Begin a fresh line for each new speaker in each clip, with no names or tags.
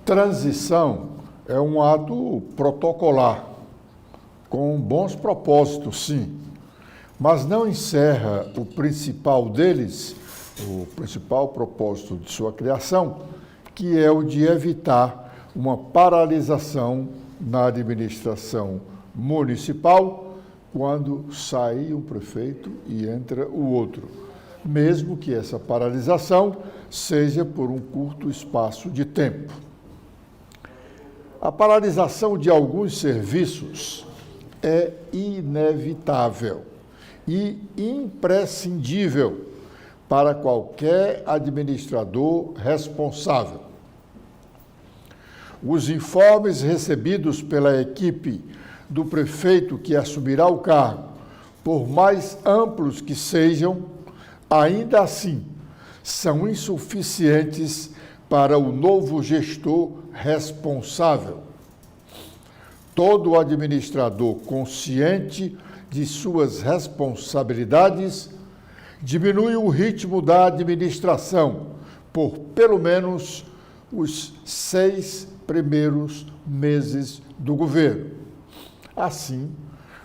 Transição é um ato protocolar, com bons propósitos, sim, mas não encerra o principal deles, o principal propósito de sua criação, que é o de evitar uma paralisação na administração municipal quando sai um prefeito e entra o outro, mesmo que essa paralisação seja por um curto espaço de tempo. A paralisação de alguns serviços é inevitável e imprescindível para qualquer administrador responsável. Os informes recebidos pela equipe do prefeito que assumirá o cargo, por mais amplos que sejam, ainda assim são insuficientes para o novo gestor responsável. Todo administrador consciente de suas responsabilidades diminui o ritmo da administração por pelo menos os 6 primeiros meses do governo. Assim,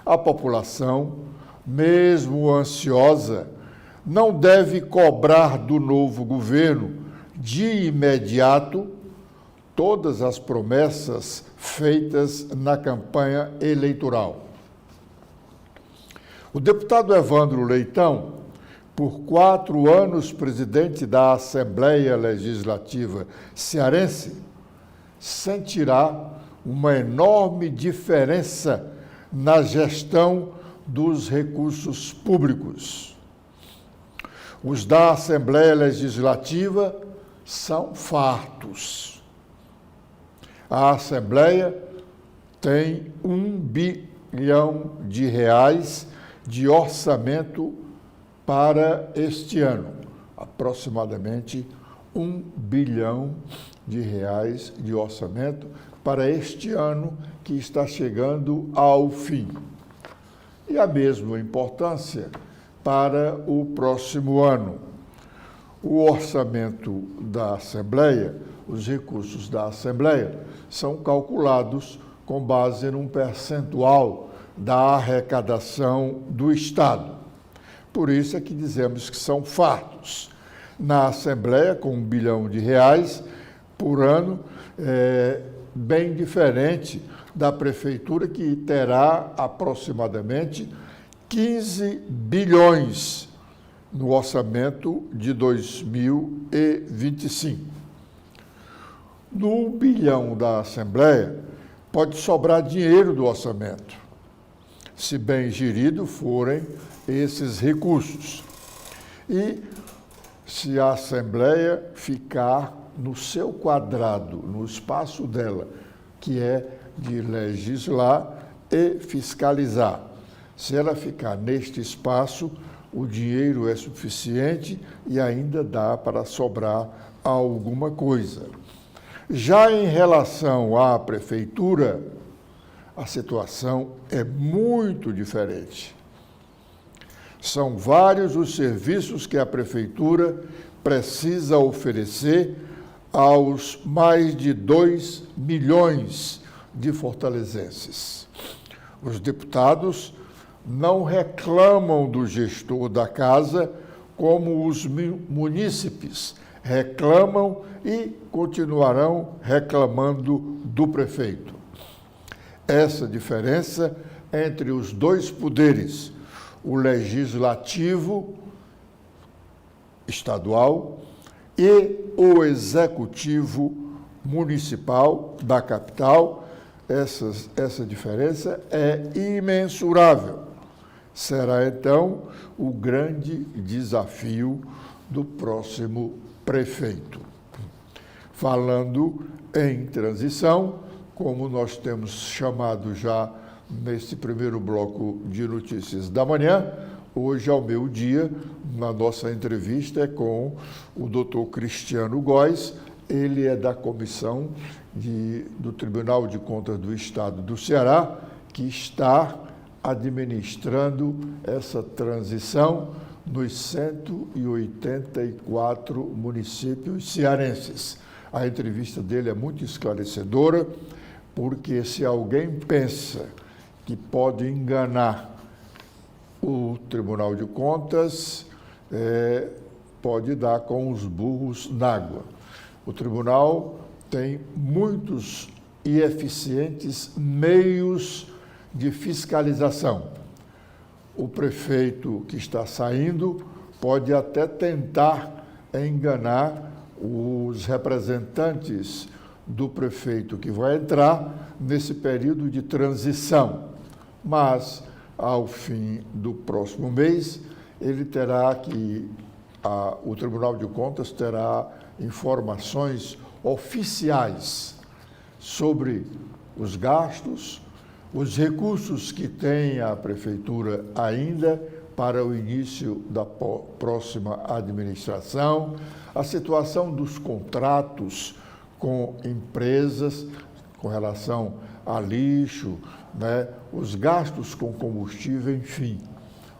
a população, mesmo ansiosa, não deve cobrar do novo governo de imediato todas as promessas feitas na campanha eleitoral. O deputado Evandro Leitão, por 4 anos presidente da Assembleia Legislativa cearense, sentirá uma enorme diferença na gestão dos recursos públicos. Os da Assembleia Legislativa são fartos. A Assembleia tem R$ 1 bilhão de orçamento para este ano, aproximadamente R$ 1 bilhão de orçamento para este ano que está chegando ao fim. E a mesma importância para o próximo ano. O orçamento da Assembleia, os recursos da Assembleia, são calculados com base num percentual da arrecadação do Estado. Por isso é que dizemos que são fartos. Na Assembleia, com R$ 1 bilhão por ano, bem diferente da Prefeitura, que terá aproximadamente 15 bilhões no orçamento de 2025. No 1 bilhão da Assembleia, pode sobrar dinheiro do orçamento, se bem gerido forem esses recursos. E se a Assembleia ficar no seu quadrado, no espaço dela, que é de legislar e fiscalizar. Se ela ficar neste espaço, o dinheiro é suficiente e ainda dá para sobrar alguma coisa. Já em relação à prefeitura, a situação é muito diferente. São vários os serviços que a prefeitura precisa oferecer aos mais de 2 milhões de fortalezenses. Os deputados não reclamam do gestor da casa como os munícipes reclamam e continuarão reclamando do prefeito. Essa diferença entre os dois poderes, o legislativo estadual e o executivo municipal da capital, essa diferença é imensurável. Será, então, o grande desafio do próximo prefeito. Falando em transição, como nós temos chamado já neste primeiro bloco de notícias da manhã, hoje ao meio-dia, na nossa entrevista é com o doutor Cristiano Góes. Ele é da comissão do Tribunal de Contas do Estado do Ceará, que está administrando essa transição nos 184 municípios cearenses. A entrevista dele é muito esclarecedora, porque se alguém pensa que pode enganar o Tribunal de Contas, pode dar com os burros na água. O tribunal tem muitos e eficientes meios de fiscalização. O prefeito que está saindo pode até tentar enganar os representantes do prefeito que vai entrar nesse período de transição, mas ao fim do próximo mês ele terá que o Tribunal de Contas terá informações oficiais sobre os gastos, os recursos que tem a prefeitura ainda para o início da próxima administração, a situação dos contratos com empresas com relação a lixo, né, os gastos com combustível, enfim.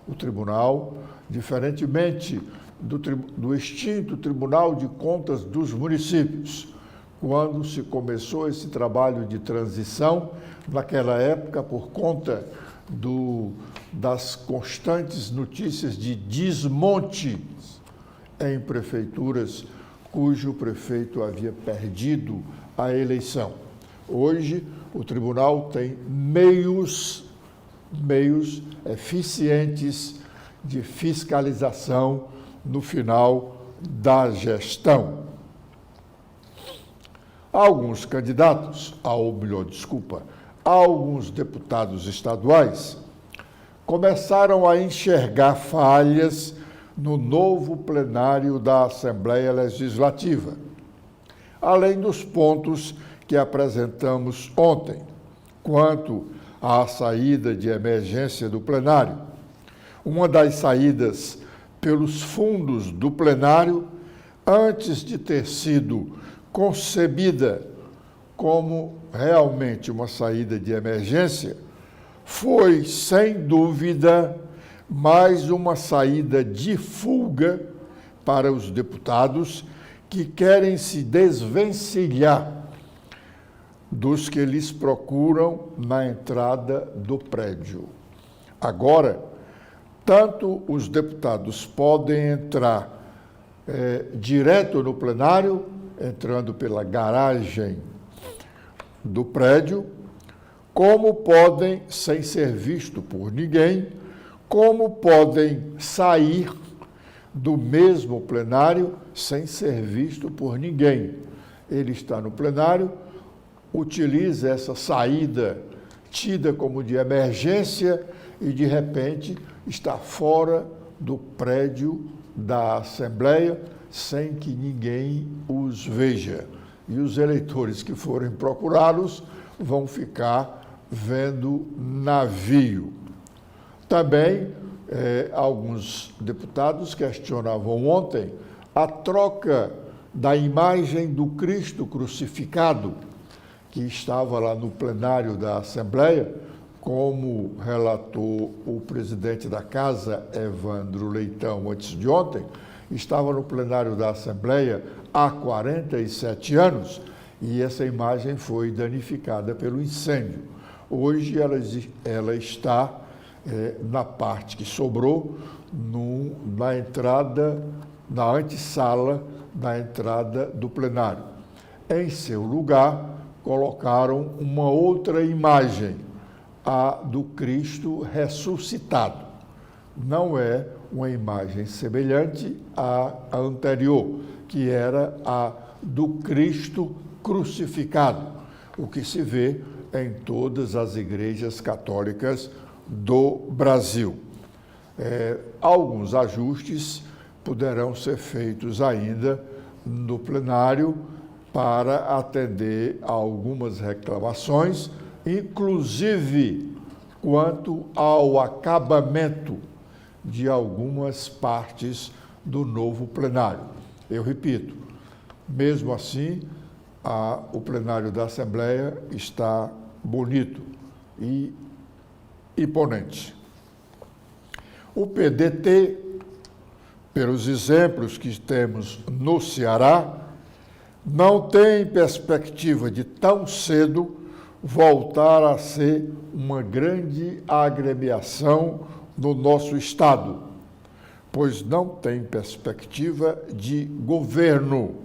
O tribunal, diferentemente do extinto Tribunal de Contas dos Municípios, quando se começou esse trabalho de transição, naquela época, por conta das constantes notícias de desmonte em prefeituras cujo prefeito havia perdido a eleição. Hoje, o tribunal tem meios eficientes de fiscalização no final da gestão. Alguns candidatos, alguns deputados estaduais começaram a enxergar falhas no novo plenário da Assembleia Legislativa, além dos pontos que apresentamos ontem, quanto à saída de emergência do plenário. Uma das saídas pelos fundos do plenário, antes de ter sido concebida como realmente uma saída de emergência, foi, sem dúvida, mais uma saída de fuga para os deputados que querem se desvencilhar dos que lhes procuram na entrada do prédio. Agora, tanto os deputados podem entrar direto no plenário, entrando pela garagem do prédio, como podem, sem ser visto por ninguém, como podem sair do mesmo plenário sem ser visto por ninguém. Ele está no plenário, utiliza essa saída tida como de emergência e, de repente, está fora do prédio da Assembleia sem que ninguém os veja. E os eleitores que forem procurá-los vão ficar vendo navio. Também, alguns deputados questionavam ontem a troca da imagem do Cristo crucificado, que estava lá no plenário da Assembleia, como relatou o presidente da Casa, Evandro Leitão, antes de ontem, estava no plenário da Assembleia há 47 anos e essa imagem foi danificada pelo incêndio. Hoje ela está na parte que sobrou, na entrada, na antessala da entrada do plenário. Em seu lugar, colocaram uma outra imagem, a do Cristo ressuscitado. Não é uma imagem semelhante à anterior, que era a do Cristo crucificado, o que se vê em todas as igrejas católicas do Brasil. Alguns ajustes poderão ser feitos ainda no plenário para atender a algumas reclamações, inclusive quanto ao acabamento de algumas partes do novo plenário. Eu repito, mesmo assim, o plenário da Assembleia está bonito e imponente. O PDT, pelos exemplos que temos no Ceará, não tem perspectiva de tão cedo voltar a ser uma grande agremiação no nosso Estado, pois não tem perspectiva de governo.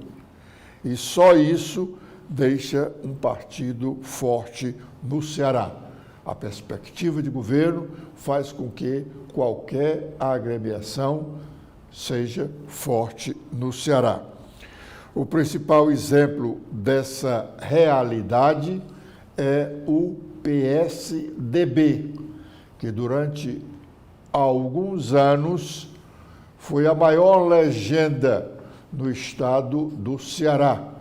E só isso deixa um partido forte no Ceará. A perspectiva de governo faz com que qualquer agremiação seja forte no Ceará. O principal exemplo dessa realidade é o PSDB, que durante alguns anos foi a maior legenda no estado do Ceará,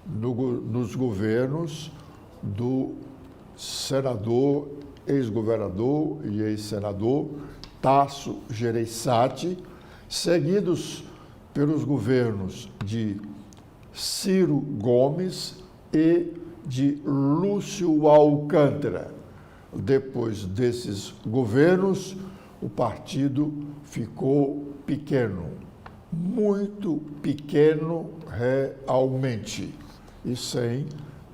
nos governos do senador, ex-governador e ex-senador Tasso Gereissati, seguidos pelos governos de Ciro Gomes e de Lúcio Alcântara. Depois desses governos, o partido ficou pequeno, muito pequeno realmente, e sem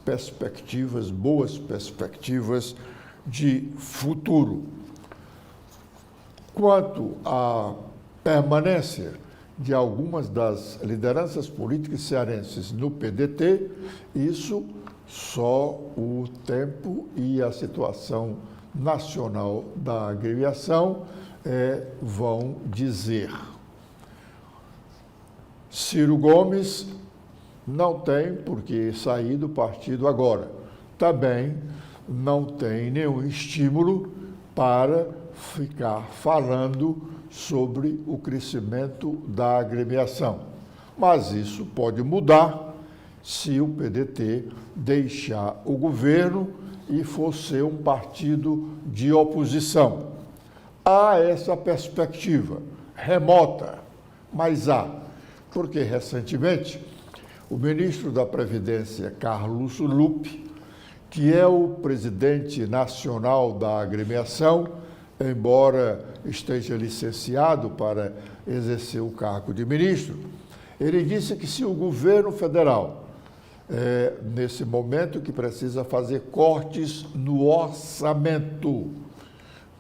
perspectivas, boas perspectivas de futuro. Quanto à permanência de algumas das lideranças políticas cearenses no PDT, isso só o tempo e a situação nacional da agremiação vão dizer. Ciro Gomes não tem por que sair do partido agora. Também não tem nenhum estímulo para ficar falando sobre o crescimento da agremiação. Mas isso pode mudar se o PDT deixar o governo e for ser um partido de oposição. Há essa perspectiva remota, mas há, porque recentemente o ministro da Previdência, Carlos Lupe, que é o presidente nacional da agremiação, embora esteja licenciado para exercer o cargo de ministro, ele disse que se o governo federal, nesse momento que precisa fazer cortes no orçamento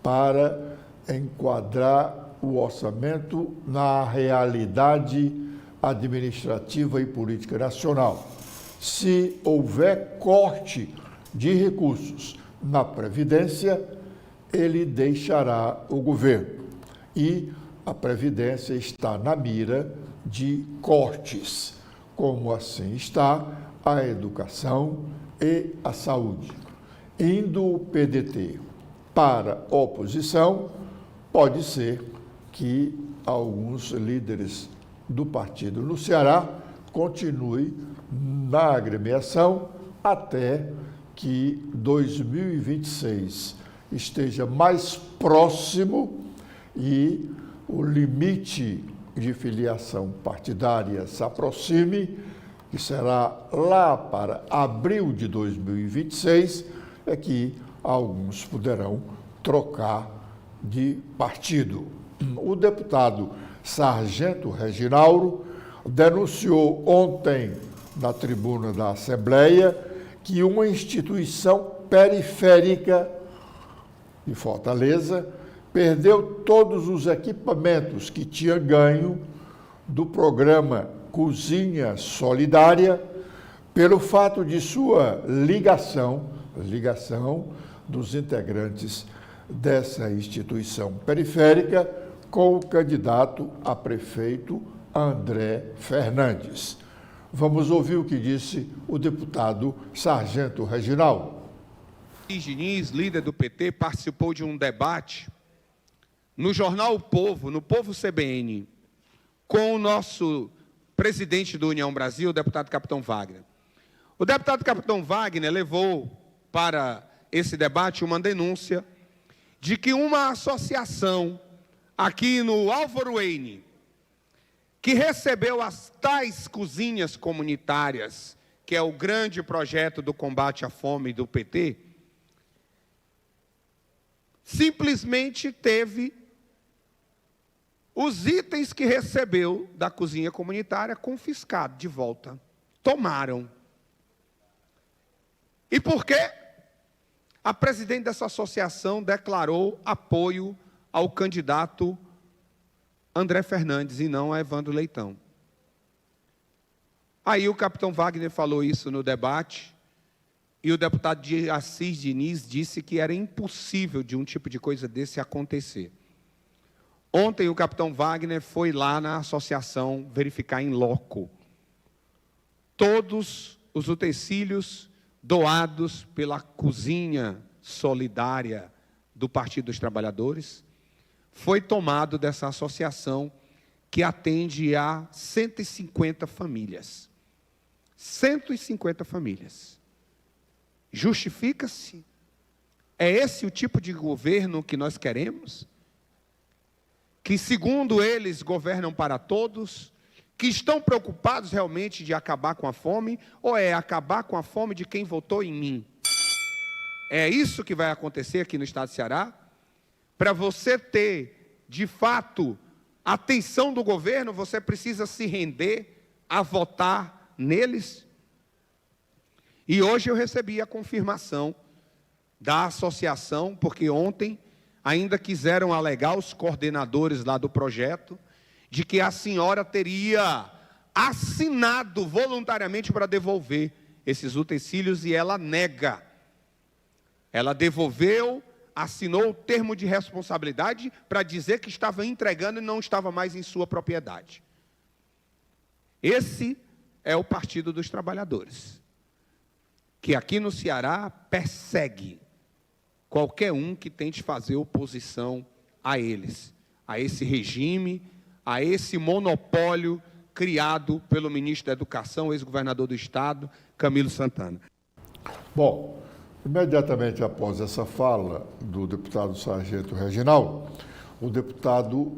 para enquadrar o orçamento na realidade administrativa e política nacional. Se houver corte de recursos na Previdência, ele deixará o governo. E a Previdência está na mira de cortes, como assim está a educação e a saúde. Indo o PDT para a oposição, pode ser que alguns líderes do partido no Ceará continuem na agremiação até que 2026 esteja mais próximo e o limite de filiação partidária se aproxime, que será lá para abril de 2026, é que alguns poderão trocar de partido. O deputado Sargento Reginaldo denunciou ontem na tribuna da Assembleia que uma instituição periférica de Fortaleza perdeu todos os equipamentos que tinha ganho do programa Cozinha Solidária pelo fato de sua ligação dos integrantes dessa instituição periférica com o candidato a prefeito André Fernandes. Vamos ouvir o que disse o deputado Sargento Reginaldo.
Diniz, líder do PT, participou de um debate no jornal O Povo, no Povo CBN, com o nosso presidente do União Brasil, o deputado Capitão Wagner. O deputado Capitão Wagner levou para esse debate uma denúncia de que uma associação aqui no Álvaro Wayne, que recebeu as tais cozinhas comunitárias, que é o grande projeto do combate à fome do PT, simplesmente teve os itens que recebeu da cozinha comunitária confiscados de volta. tomaram. E por quê? A presidente dessa associação declarou apoio ao candidato André Fernandes e não a Evandro Leitão. Aí o capitão Wagner falou isso no debate e o deputado Assis Diniz disse que era impossível de um tipo de coisa desse acontecer. Ontem o capitão Wagner foi lá na associação verificar em loco todos os utensílios doados pela cozinha solidária do Partido dos Trabalhadores, foi tomado dessa associação que atende a 150 famílias. 150 famílias. Justifica-se? É esse o tipo de governo que nós queremos? Que, segundo eles, governam para todos? Que estão preocupados realmente de acabar com a fome? Ou é acabar com a fome de quem votou em mim? É isso que vai acontecer aqui no estado do Ceará? Para você ter, de fato, a atenção do governo, você precisa se render a votar neles? E hoje eu recebi a confirmação da associação, porque ontem ainda quiseram alegar os coordenadores lá do projeto, de que a senhora teria assinado voluntariamente para devolver esses utensílios, e ela nega. Ela devolveu, assinou o termo de responsabilidade para dizer que estava entregando e não estava mais em sua propriedade. Esse é o Partido dos Trabalhadores, que aqui no Ceará persegue qualquer um que tente fazer oposição a eles, a esse regime, a esse monopólio criado pelo ministro da Educação, ex-governador do Estado, Camilo Santana.
Bom, imediatamente após essa fala do deputado Sargento Reginaldo, o deputado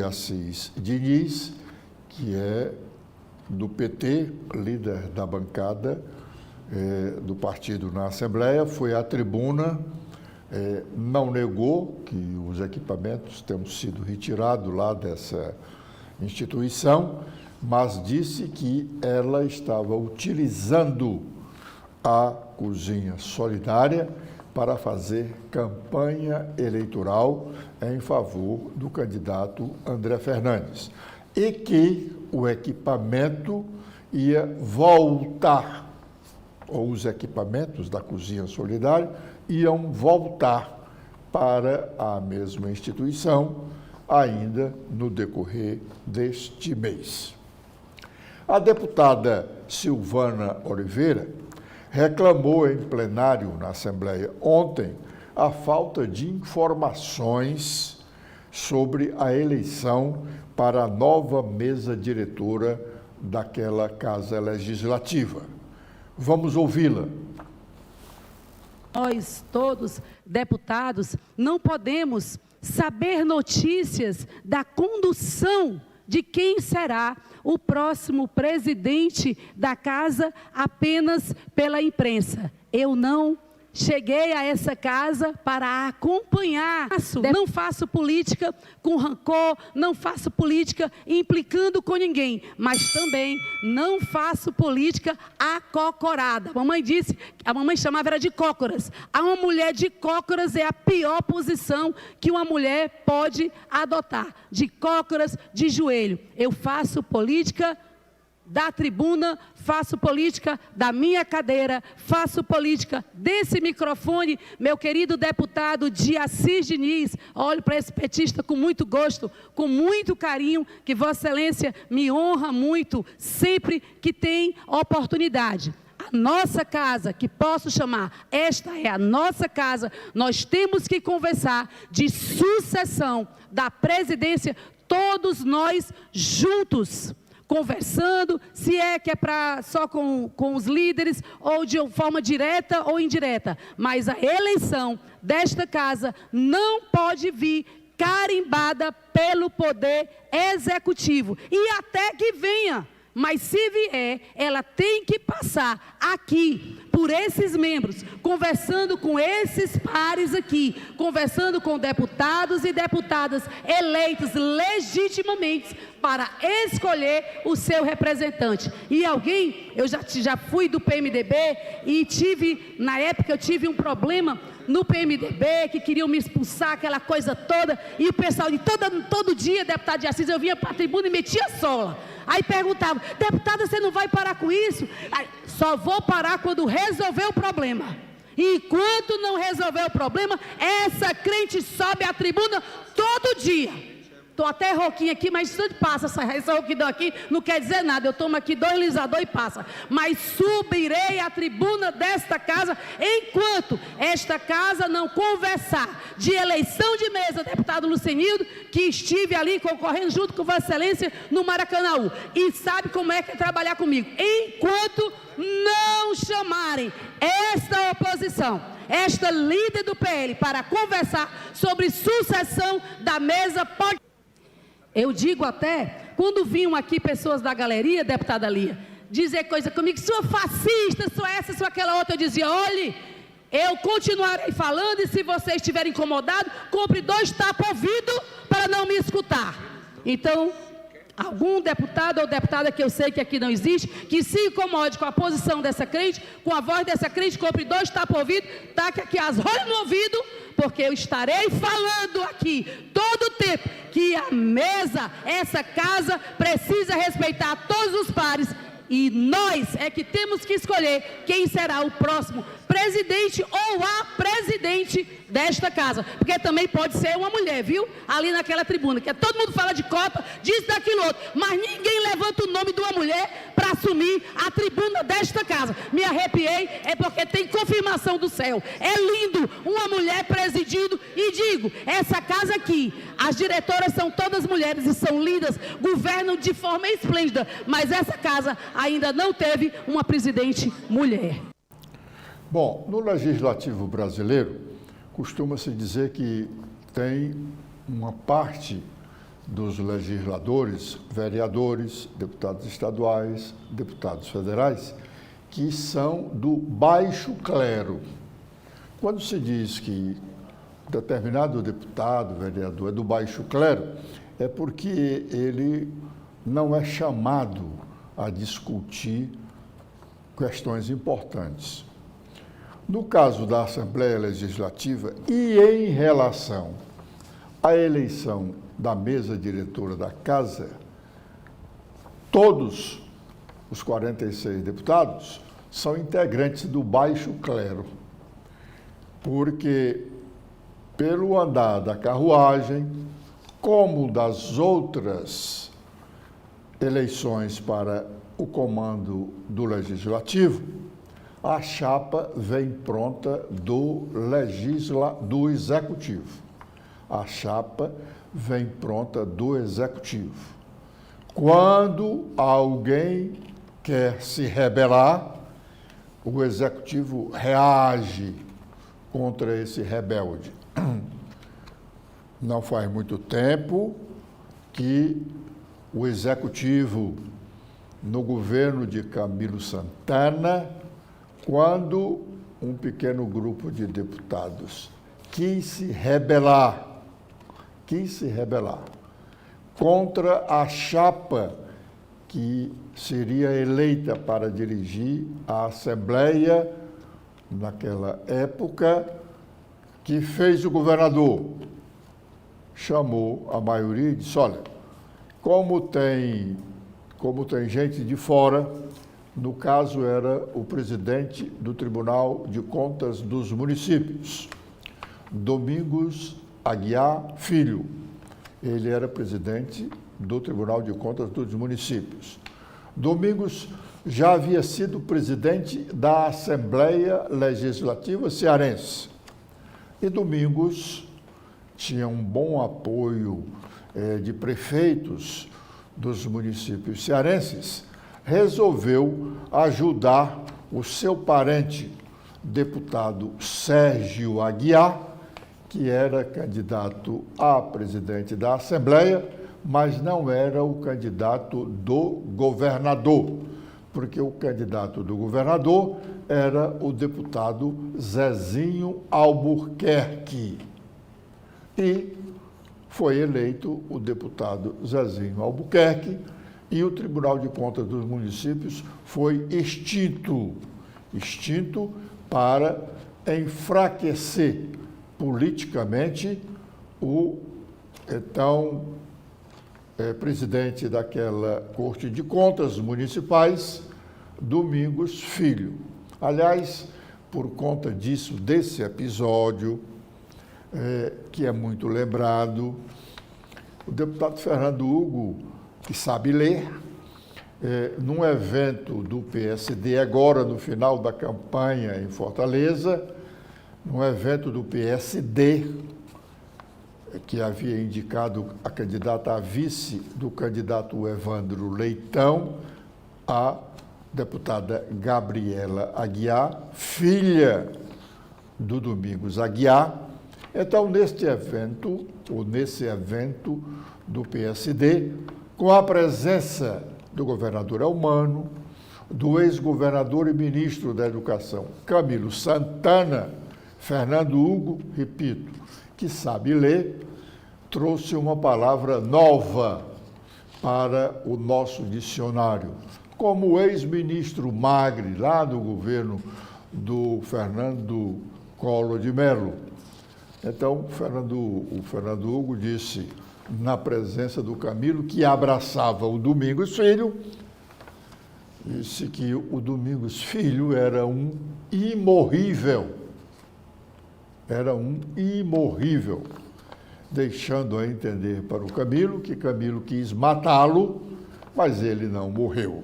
Assis Diniz, que é do PT, líder da bancada do partido na Assembleia, foi à tribuna, não negou que os equipamentos tenham sido retirados lá dessa instituição, mas disse que ela estava utilizando a cozinha solidária para fazer campanha eleitoral em favor do candidato André Fernandes e que o equipamento ia voltar, ou os equipamentos da cozinha solidária iam voltar para a mesma instituição ainda no decorrer deste mês. A deputada Silvana Oliveira reclamou em plenário na Assembleia ontem a falta de informações sobre a eleição para a nova mesa diretora daquela Casa Legislativa. Vamos ouvi-la.
Nós, todos, deputados, não podemos saber notícias da condução de quem será o próximo presidente da casa apenas pela imprensa. Eu não cheguei a essa casa para acompanhar. Não faço política com rancor, não faço política implicando com ninguém, mas também não faço política acocorada. A mamãe disse, a mamãe chamava era de cócoras. Uma mulher de cócoras é a pior posição que uma mulher pode adotar. De cócoras, de joelho. Eu faço política da tribuna, faço política da minha cadeira, faço política desse microfone. Meu querido deputado Assis Diniz, olho para esse petista com muito gosto, com muito carinho, que Vossa Excelência me honra muito sempre que tem oportunidade. A nossa casa, que posso chamar, esta é a nossa casa, nós temos que conversar de sucessão da presidência, todos nós juntos, conversando, se é que é só com os líderes, ou de forma direta ou indireta. Mas a eleição desta casa não pode vir carimbada pelo poder executivo. E até que venha Mas se vier, ela tem que passar aqui, por esses membros, conversando com esses pares aqui, conversando com deputados e deputadas eleitos legitimamente para escolher o seu representante. E alguém, eu já fui do PMDB e na época eu tive um problema no PMDB, que queriam me expulsar, aquela coisa toda, e o pessoal de todo dia, deputado de Assis, eu vinha para a tribuna e metia sola. Aí perguntava, deputada, você não vai parar com isso? Aí, só vou parar quando resolver o problema. E enquanto não resolver o problema, essa crente sobe à tribuna todo dia. Estou até rouquinha aqui, mas isso passa, essa rouquidão aqui não quer dizer nada, eu tomo aqui 2 lisador e passa. Mas subirei à tribuna desta casa, enquanto esta casa não conversar de eleição de mesa, deputado Lucenildo, que estive ali concorrendo junto com Vossa Excelência no Maracanã, e sabe como é que é trabalhar comigo. Enquanto não chamarem esta oposição, esta líder do PL, para conversar sobre sucessão da mesa, pode... Eu digo até, quando vinham aqui pessoas da galeria, deputada Lia, dizer coisa comigo, sua fascista, sua essa, sua aquela outra, eu dizia, olhe, eu continuarei falando e se você estiver incomodado, compre 2 tapa-ouvido para não me escutar. Então, algum deputado ou deputada que eu sei que aqui não existe, que se incomode com a posição dessa crente, com a voz dessa crente, compre 2 tapa-ouvido, taque aqui as rolhas no ouvido, porque eu estarei falando aqui todo o tempo que a mesa, essa casa, precisa respeitar todos os pares e nós é que temos que escolher quem será o próximo presidente ou a presidente desta casa, porque também pode ser uma mulher, viu? Ali naquela tribuna, que todo mundo fala de cota, diz daquilo outro, mas ninguém levanta o nome de uma mulher para assumir a tribuna desta casa. Me arrepiei, é porque tem confirmação do céu. É lindo uma mulher presidindo e digo, essa casa aqui, as diretoras são todas mulheres e são lindas, governam de forma esplêndida, mas essa casa ainda não teve uma presidente mulher.
Bom, no legislativo brasileiro, costuma-se dizer que tem uma parte dos legisladores, vereadores, deputados estaduais, deputados federais, que são do baixo clero. Quando se diz que determinado deputado, vereador é do baixo clero, é porque ele não é chamado a discutir questões importantes. No caso da Assembleia Legislativa e em relação à eleição da mesa diretora da Casa, todos os 46 deputados são integrantes do baixo clero, porque pelo andar da carruagem, como das outras eleições para o comando do Legislativo, a chapa vem pronta do Executivo. A chapa vem pronta do Executivo. Quando alguém quer se rebelar, o Executivo reage contra esse rebelde. Não faz muito tempo que o Executivo, no governo de Camilo Santana, quando um pequeno grupo de deputados quis se rebelar contra a chapa que seria eleita para dirigir a Assembleia naquela época, que fez o governador, chamou a maioria e disse, olha, como tem gente de fora, no caso era o presidente do Tribunal de Contas dos Municípios, Domingos Aguiar Filho. Ele era presidente do Tribunal de Contas dos Municípios. Domingos já havia sido presidente da Assembleia Legislativa Cearense. E Domingos tinha um bom apoio de prefeitos dos municípios cearenses, resolveu ajudar o seu parente, deputado Sérgio Aguiar, que era candidato a presidente da Assembleia, mas não era o candidato do governador, porque o candidato do governador era o deputado Zezinho Albuquerque. E foi eleito o deputado Zezinho Albuquerque e o Tribunal de Contas dos Municípios foi extinto para enfraquecer politicamente o então presidente daquela Corte de Contas Municipais, Domingos Filho. Aliás, por conta disso, desse episódio, que é muito lembrado, o deputado Fernando Hugo, que sabe ler, num evento do PSD, agora no final da campanha em Fortaleza, num evento do PSD, que havia indicado a candidata a vice do candidato Evandro Leitão, a deputada Gabriela Aguiar, filha do Domingos Aguiar. Então, nesse evento do PSD, com a presença do governador Elmano, do ex-governador e ministro da Educação, Camilo Santana, Fernando Hugo, repito, que sabe ler, trouxe uma palavra nova para o nosso dicionário. Como o ex-ministro Magre, lá do governo do Fernando Collor de Mello. Então, o Fernando Hugo disse, na presença do Camilo, que abraçava o Domingos Filho, disse que o Domingos Filho era um imorrível, deixando a entender para o Camilo que Camilo quis matá-lo, mas ele não morreu.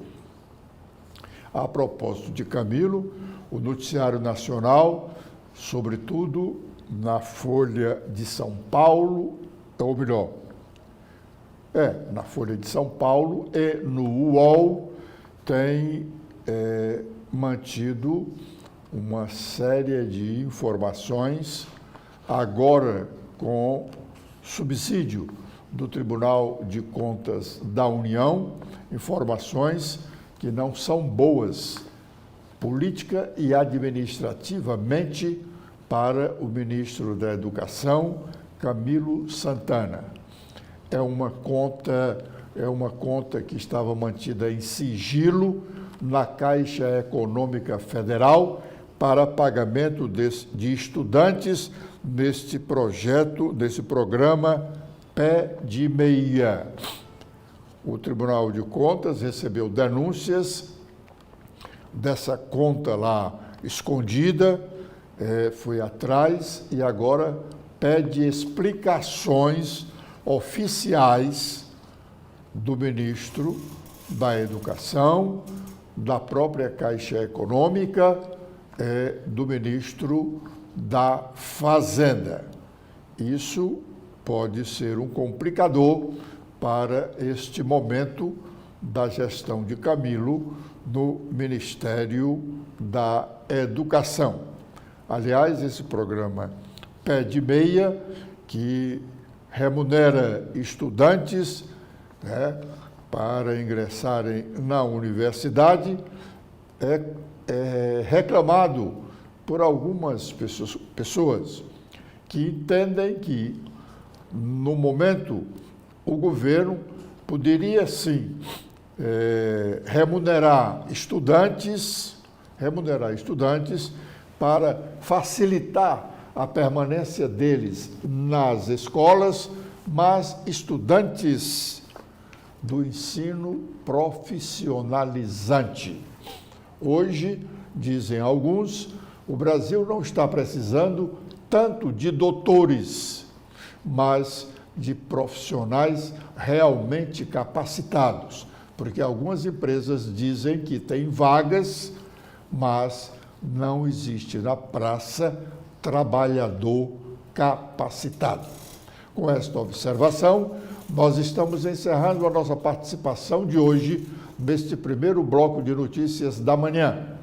A propósito de Camilo, o Noticiário Nacional, sobretudo na Folha de São Paulo, ou melhor, na Folha de São Paulo e no UOL, tem mantido uma série de informações, agora com subsídio do Tribunal de Contas da União, informações que não são boas política e administrativamente para o ministro da Educação, Camilo Santana. É uma conta que estava mantida em sigilo na Caixa Econômica Federal para pagamento de estudantes nesse programa Pé de Meia. O Tribunal de Contas recebeu denúncias dessa conta lá escondida, foi atrás e agora pede explicações oficiais do ministro da Educação, da própria Caixa Econômica, do ministro da Fazenda. Isso pode ser um complicador para este momento da gestão de Camilo no Ministério da Educação. Aliás, esse programa Pé de Meia, que remunera estudantes para ingressarem na universidade, é reclamado por algumas pessoas que entendem que, no momento, o governo poderia, sim, remunerar estudantes para facilitar a permanência deles nas escolas, mas estudantes do ensino profissionalizante. Hoje, dizem alguns, o Brasil não está precisando tanto de doutores, mas de profissionais realmente capacitados, porque algumas empresas dizem que tem vagas, mas não existe na praça trabalhador capacitado. Com esta observação, nós estamos encerrando a nossa participação de hoje neste primeiro bloco de notícias da manhã.